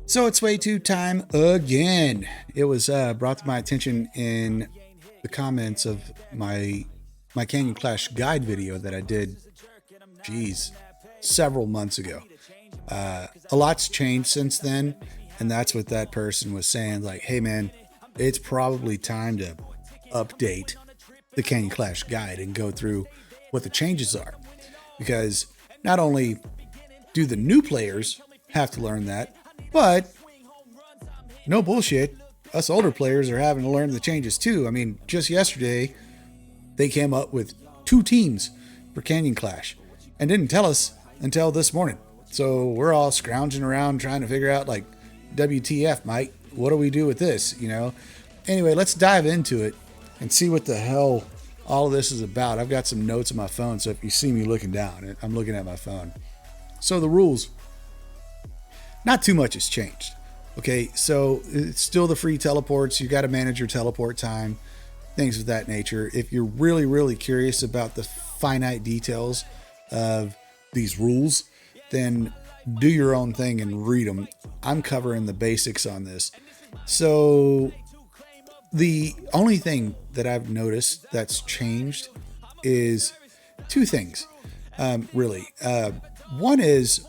So it's way too time again. It was brought to my attention in the comments of my Canyon Clash guide video that I did, geez, several months ago. A lot's changed since then, and that's what that person was saying. Like, hey man, it's probably time to update the Canyon Clash guide and go through what the changes are, because not only do the new players have to learn that, but no bullshit, us older players are having to learn the changes too. I mean, just yesterday, they came up with 2 teams for Canyon Clash and didn't tell us until this morning. So we're all scrounging around trying to figure out, like, WTF, Mike, what do we do with this, you know? Anyway, let's dive into it and see what the hell all of this is about. I've got some notes on my phone, so if you see me looking down, I'm looking at my phone. So the rules, not too much has changed. Okay, so it's still the free teleports. You got to manage your teleport time, things of that nature. If you're really, really curious about the finite details of these rules, then do your own thing and read them. I'm covering the basics on this. So the only thing that I've noticed that's changed is 2 things, really. One is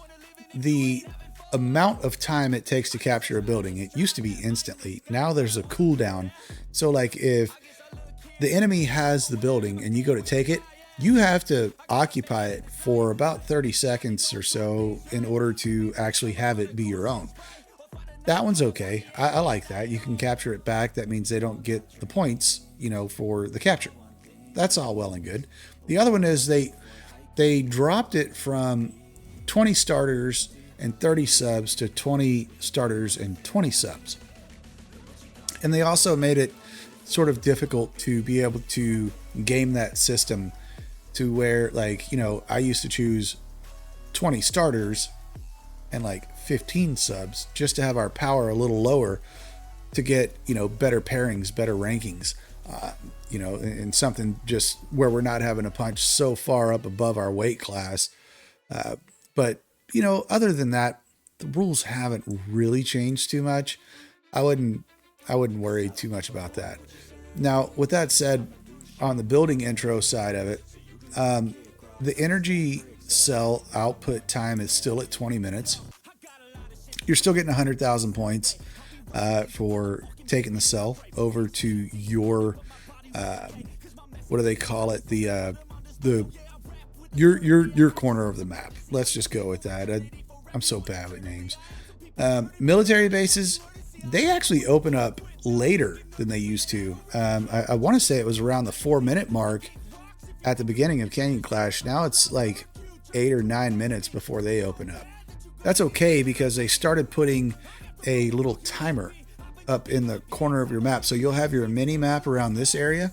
the amount of time it takes to capture a building. It used to be instantly. Now there's a cooldown. So like if the enemy has the building and you go to take it, you have to occupy it for about 30 seconds or so in order to actually have it be your own. That one's okay. I like that. You can capture it back. That means they don't get the points, for the capture. That's all well and good. The other one is they dropped it from 20 starters and 30 subs to 20 starters and 20 subs. And they also made it sort of difficult to be able to game that system to where, like, I used to choose 20 starters and like 15 subs just to have our power a little lower to get, better pairings, better rankings, and something just where we're not having to punch so far up above our weight class. But other than that, the rules haven't really changed too much. I wouldn't worry too much about that. Now, with that said, on the building intro side of it, the energy cell output time is still at 20 minutes. You're still getting 100,000 points for taking the cell over to your, what do they call it? Your corner of the map. Let's just go with that. I'm so bad with names. Military bases, they actually open up later than they used to. I want to say it was around the 4-minute mark at the beginning of Canyon Clash. Now it's like 8 or 9 minutes before they open up. That's okay because they started putting a little timer up in the corner of your map. So you'll have your mini map around this area.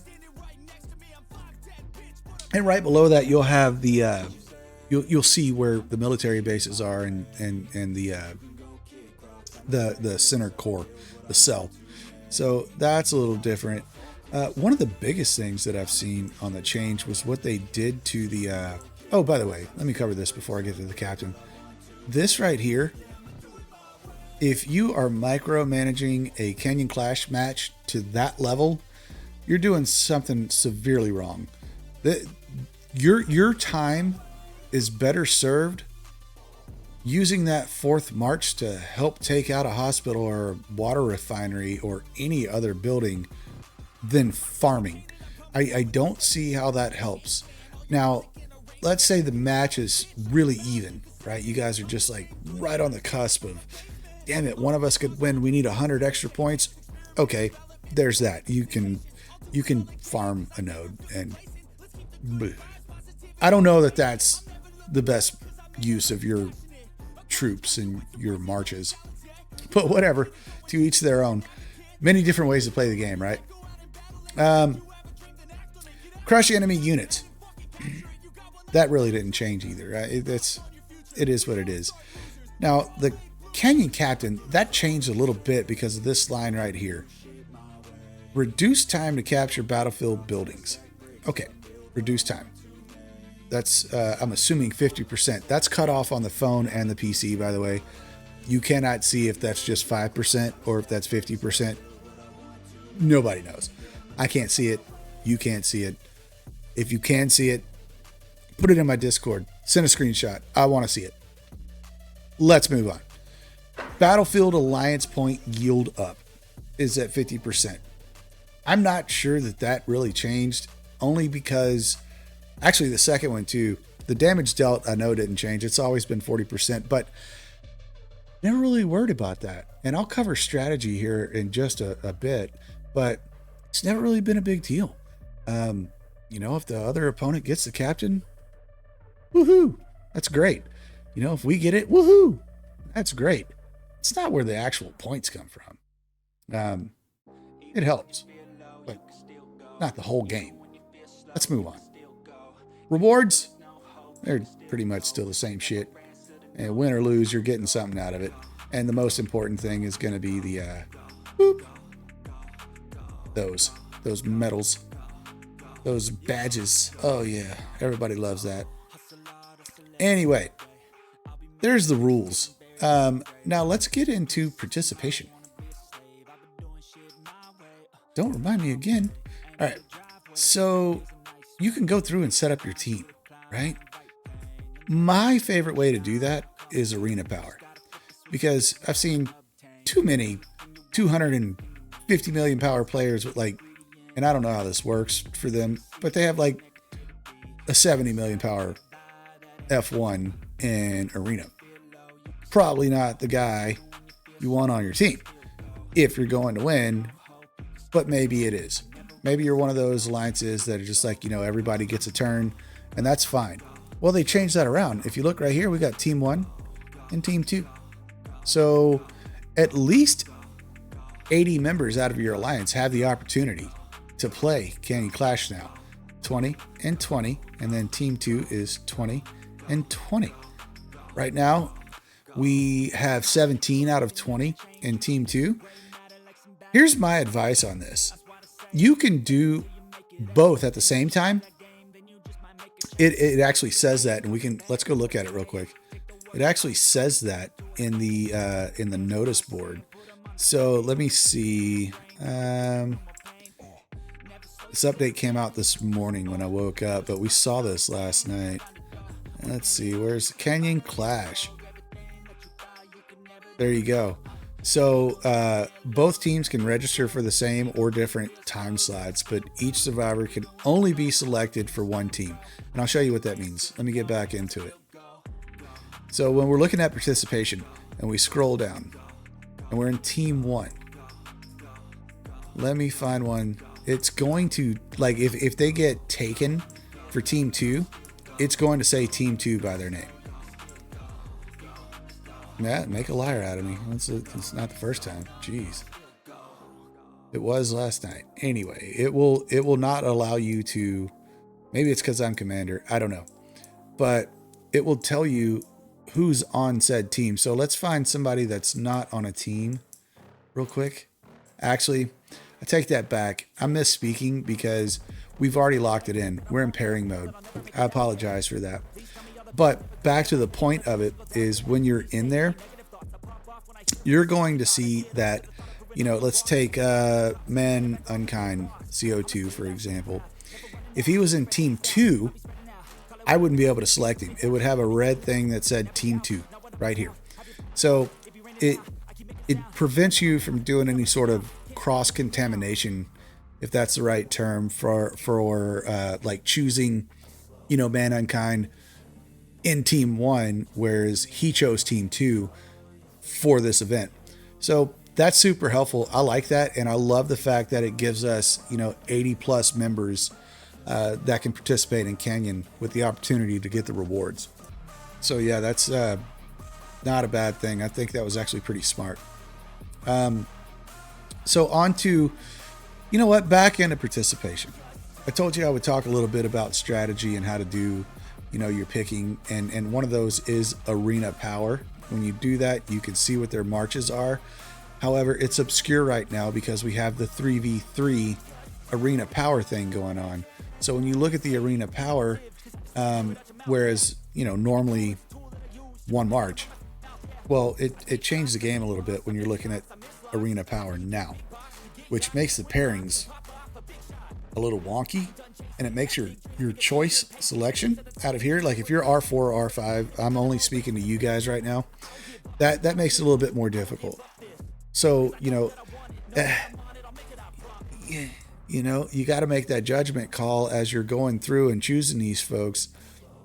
And right below that, you'll have the you'll see where the military bases are and the center core, the cell. So that's a little different. One of the biggest things that I've seen on the change was what they did to the. Oh, by the way, let me cover this before I get to the captain. This right here, if you are micromanaging a Canyon Clash match to that level, you're doing something severely wrong. Your time is better served using that 4th march to help take out a hospital or a water refinery or any other building than farming. I don't see how that helps. Now, let's say the match is really even, right? You guys are just like right on the cusp of, damn it, one of us could win. We need 100 extra points. Okay, there's that. You can farm a node, and I don't know that that's the best use of your troops and your marches, but whatever, to each their own. Many different ways to play the game, right? Crush enemy units. That really didn't change either, right? It is what it is. Now, the Canyon Captain, that changed a little bit because of this line right here. Reduce time to capture battlefield buildings. Okay, reduce time. That's, I'm assuming 50%. That's cut off on the phone and the PC, by the way. You cannot see if that's just 5% or if that's 50%. Nobody knows. I can't see it. You can't see it. If you can see it, put it in my Discord. Send a screenshot. I want to see it. Let's move on. Battlefield Alliance point yield up is at 50%. I'm not sure that really changed, only because actually the second one too, the damage dealt I know didn't change. It's always been 40%, but never really worried about that. And I'll cover strategy here in just a bit, but it's never really been a big deal. If the other opponent gets the captain, woohoo, that's great. If we get it, woohoo, that's great. It's not where the actual points come from. It helps, but not the whole game. Let's move on. Rewards, they're pretty much still the same shit. And win or lose, you're getting something out of it. And the most important thing is going to be the those medals, those badges. Oh yeah, everybody loves that. Anyway, there's the rules. Now let's get into participation. Don't remind me again. All right, so you can go through and set up your team, right? My favorite way to do that is arena power, because I've seen too many 250 million power players with and I don't know how this works for them, but they have a 70 million power F1 in arena. Probably not the guy you want on your team if you're going to win, but maybe it is. Maybe you're one of those alliances that are just everybody gets a turn, and that's fine. Well, they changed that around. If you look right here, we got Team 1 and Team 2. So at least 80 members out of your alliance have the opportunity to play Canyon Clash now. 20 and 20, and then Team 2 is 20 and 20. Right now, we have 17 out of 20 in Team 2. Here's my advice on this. You can do both at the same time. It actually says that, and let's go look at it real quick. It actually says that in the notice board. So let me see. This update came out this morning when I woke up, but we saw this last night. Let's see, where's Canyon Clash? There you go. So both teams can register for the same or different time slots, but each survivor can only be selected for one team. And I'll show you what that means. Let me get back into it. So when we're looking at participation and we scroll down and we're in Team 1, let me find one. It's going to, if they get taken for Team 2, it's going to say Team 2 by their name. Yeah, make a liar out of me. It's not the first time. Jeez. It was last night. Anyway, it will not allow you to, maybe it's because I'm commander, I don't know. But it will tell you who's on said team. So let's find somebody that's not on a team real quick. Actually, I take that back. I'm misspeaking because we've already locked it in. We're in pairing mode. I apologize for that. But back to the point of it is when you're in there, you're going to see that, let's take Man Unkind CO2, for example. If he was in Team 2, I wouldn't be able to select him. It would have a red thing that said Team 2 right here. So it prevents you from doing any sort of cross-contamination, if that's the right term, for choosing, Man Unkind in Team 1, whereas he chose Team 2 for this event. So that's super helpful. I like that, and I love the fact that it gives us 80 plus members that can participate in Canyon with the opportunity to get the rewards. So yeah, that's not a bad thing. I think that was actually pretty smart. So on to, back into participation. I told you I would talk a little bit about strategy and how to do your picking, and one of those is arena power. When you do that, you can see what their marches are. However, it's obscure right now because we have the 3v3 arena power thing going on. So when you look at the arena power, whereas normally one march, Well, it changed the game a little bit when you're looking at arena power now, which makes the pairings a little wonky, and it makes your choice selection out of here. Like if you're R4 or R5, I'm only speaking to you guys right now. That makes it a little bit more difficult. So, you got to make that judgment call as you're going through and choosing these folks,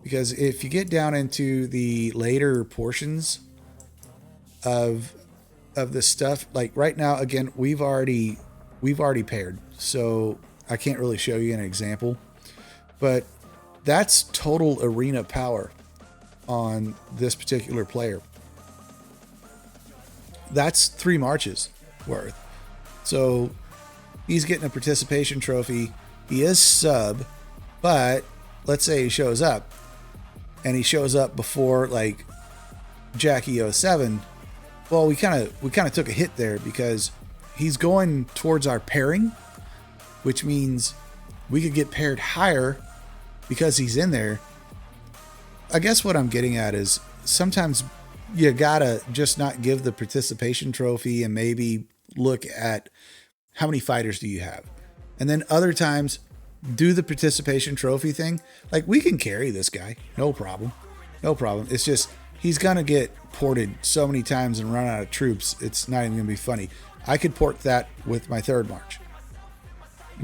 because if you get down into the later portions of this stuff, like right now, again, we've already paired, so I can't really show you an example, but that's total arena power on this particular player. That's 3 marches worth. So he's getting a participation trophy. He is sub, but let's say he shows up and he shows up before like Jackie 07. Well, we kind of took a hit there because he's going towards our pairing, which means we could get paired higher because he's in there. I guess what I'm getting at is sometimes you gotta just not give the participation trophy and maybe look at how many fighters do you have. And then other times do the participation trophy thing. Like we can carry this guy, no problem. No problem. It's just, he's gonna get ported so many times and run out of troops. It's not even gonna be funny. I could port that with my 3rd march.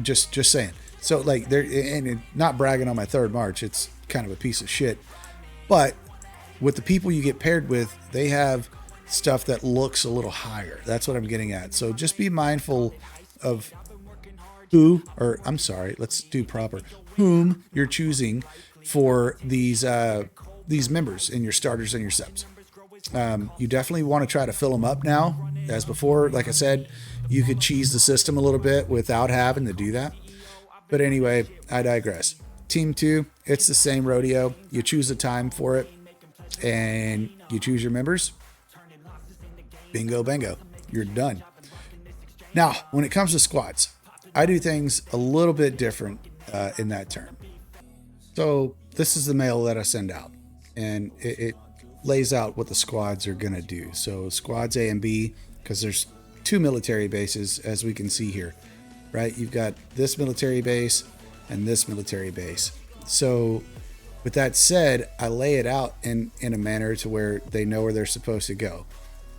Just saying. So like there, and not bragging on my 3rd march, it's kind of a piece of shit. But with the people you get paired with, they have stuff that looks a little higher. That's what I'm getting at. So just be mindful of whom you're choosing for these members in your starters and your subs. You definitely want to try to fill them up now. As before, like I said, you could cheese the system a little bit without having to do that. But anyway, I digress. Team 2, it's the same rodeo. You choose a time for it and you choose your members. Bingo, bango. You're done. Now, when it comes to squads, I do things a little bit different in that term. So this is the mail that I send out, and it lays out what the squads are going to do. So squads A and B, because there's 2 military bases, as we can see here, right? You've got this military base and this military base. So with that said, I lay it out in a manner to where they know where they're supposed to go.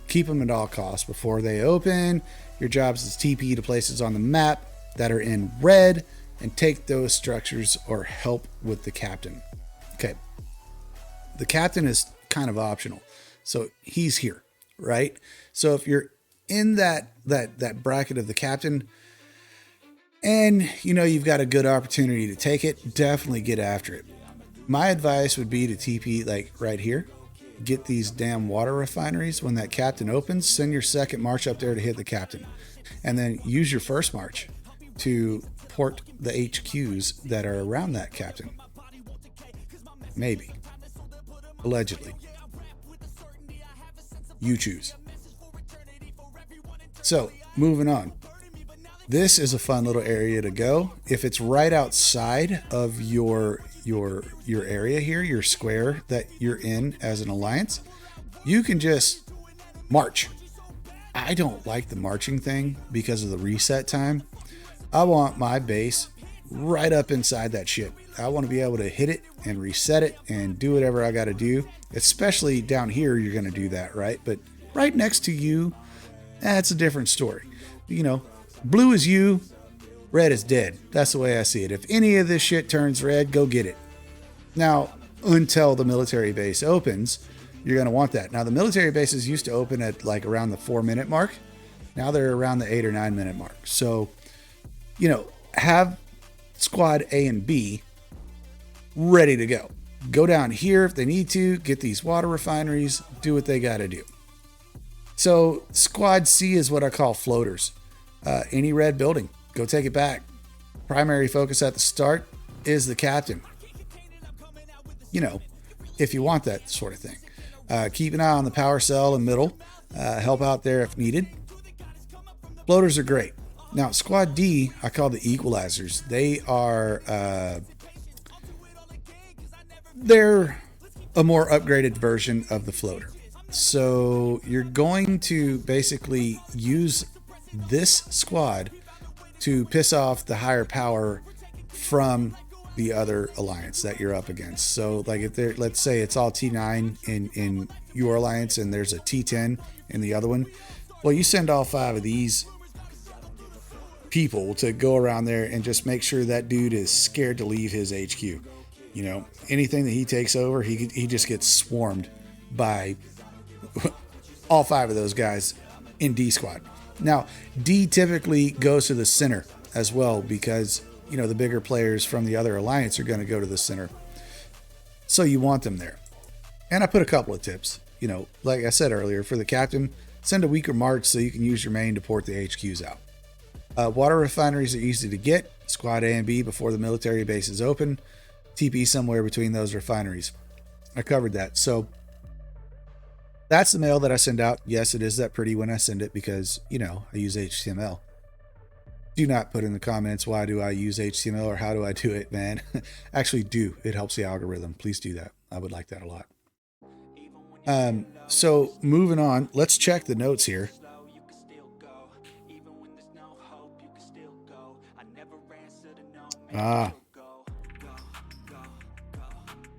Keep them at all costs. Before they open, your job is to TP to places on the map that are in red and take those structures or help with the captain. Okay. The captain is kind of optional. So he's here, right? So if you're in that bracket of the captain and you've got a good opportunity to take it, definitely get after it. My advice would be to TP like right here. Get these damn water refineries. When that captain opens, send your 2nd march up there to hit the captain. And then use your 1st march to port the HQs that are around that captain. Maybe. Allegedly. You choose. So, moving on. This is a fun little area to go. If it's right outside of your area here, your square that you're in as an alliance, you can just march. I don't like the marching thing because of the reset time. I want my base right up inside that shit. I want to be able to hit it and reset it and do whatever I got to do. Especially down here, you're going to do that, right? But right next to you, that's a different story. Blue is you, red is dead. That's the way I see it. If any of this shit turns red, go get it. Now, until the military base opens, you're going to want that. Now, the military bases used to open at like around the 4-minute mark. Now they're around the 8 or 9 minute mark. So, have squad A and B ready to go. Go down here if they need to, get these water refineries, do what they got to do. So squad C is what I call floaters. Any red building, go take it back. Primary focus at the start is the captain. If you want that sort of thing. Keep an eye on the power cell and middle. Help out there if needed. Floaters are great. Now, squad D, I call the equalizers. They are, they're a more upgraded version of the floater. So you're going to basically use this squad to piss off the higher power from the other alliance that you're up against. So like if there, let's say it's all T9 in your alliance and there's a T10 in the other one. Well, you send all 5 of these people to go around there and just make sure that dude is scared to leave his HQ. You know, anything that he takes over, he just gets swarmed by all 5 of those guys in D squad. Now, D typically goes to the center as well because, you know, the bigger players from the other alliance are going to go to the center. So you want them there. And I put a couple of tips. You know, like I said earlier, for the captain, send a weaker march so you can use your main to port the HQs out. Water refineries are easy to get. Squad A and B before the military base is open. TP somewhere between those refineries. I covered that. So that's the mail that I send out. Yes, it is that pretty when I send it because, you know, I use HTML. Do not put in the comments, why do I use HTML or how do I do it, man? Actually do. It helps the algorithm. Please do that. I would like that a lot. So moving on, let's check the notes here.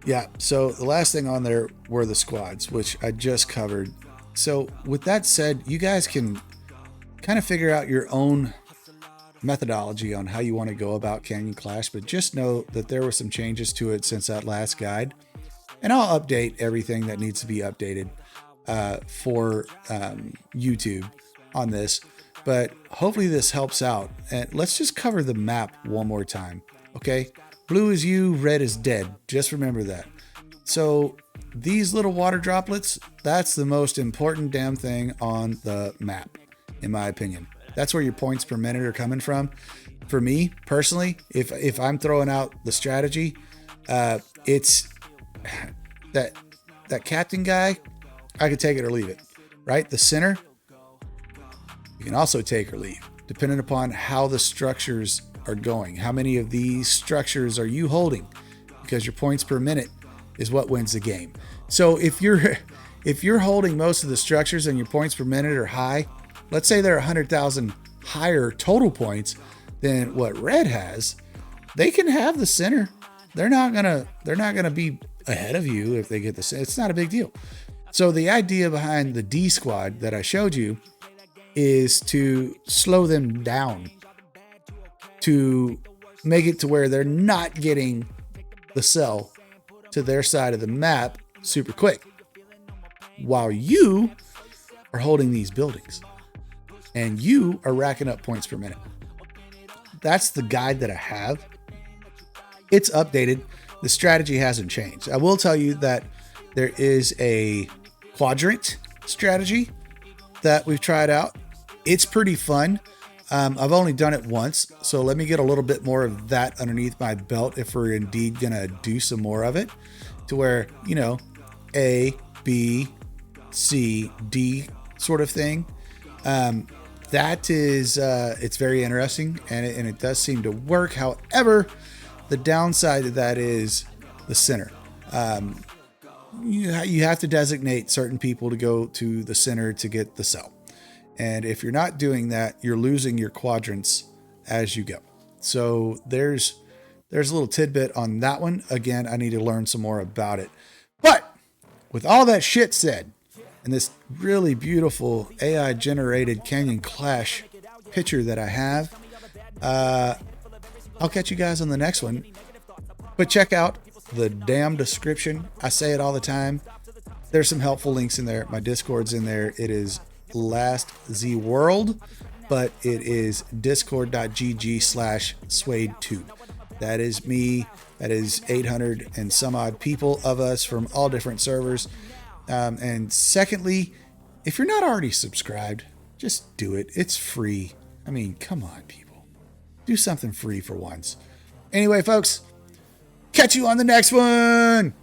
Yeah, so the last thing on there were the squads, which I just covered. So with that said, you guys can kind of figure out your own methodology on how you want to go about Canyon Clash, but just know that there were some changes to it since that last guide. And I'll update everything that needs to be updated for YouTube on this. But hopefully this helps out. And let's just cover the map one more time. Okay, blue is you, red is dead. Just remember that. So these little water droplets, that's the most important damn thing on the map, in my opinion. That's where your points per minute are coming from. For me personally, if I'm throwing out the strategy, it's that captain guy, I could take it or leave it, right? The center, you can also take or leave, depending upon how the structures are going. How many of these structures are you holding? Because your points per minute is what wins the game. So if you're holding most of the structures and your points per minute are high, let's say they're 100,000 higher total points than what red has, they can have the center. They're not gonna be ahead of you if they get the center. It's not a big deal. So the idea behind the D squad that I showed you is to slow them down, to make it to where they're not getting the cell to their side of the map super quick, while you are holding these buildings and you are racking up points per minute. That's the guide that I have. It's updated. The strategy hasn't changed. I will tell you that there is a quadrant strategy that we've tried out. It's pretty fun. I've only done it once, so let me get a little bit more of that underneath my belt if we're indeed gonna do some more of it, to where, you know, A, B, C, D sort of thing. That is, it's very interesting and it does seem to work. However, the downside of that is the center. You have to designate certain people to go to the center to get the cell. And if you're not doing that, you're losing your quadrants as you go. So there's a little tidbit on that one. Again, I need to learn some more about it. But with all that shit said, and this really beautiful AI generated Canyon Clash picture that I have, I'll catch you guys on the next one. But check out the damn description. I say it all the time. There's some helpful links in there. My Discord's in there. It is LastZWorld, but it is discord.gg/swadetoob. That is me. That is 800 and some odd people of us from all different servers. And secondly, if you're not already subscribed, just do it. It's free. I mean, come on, people. Do something free for once. Anyway, folks, catch you on the next one.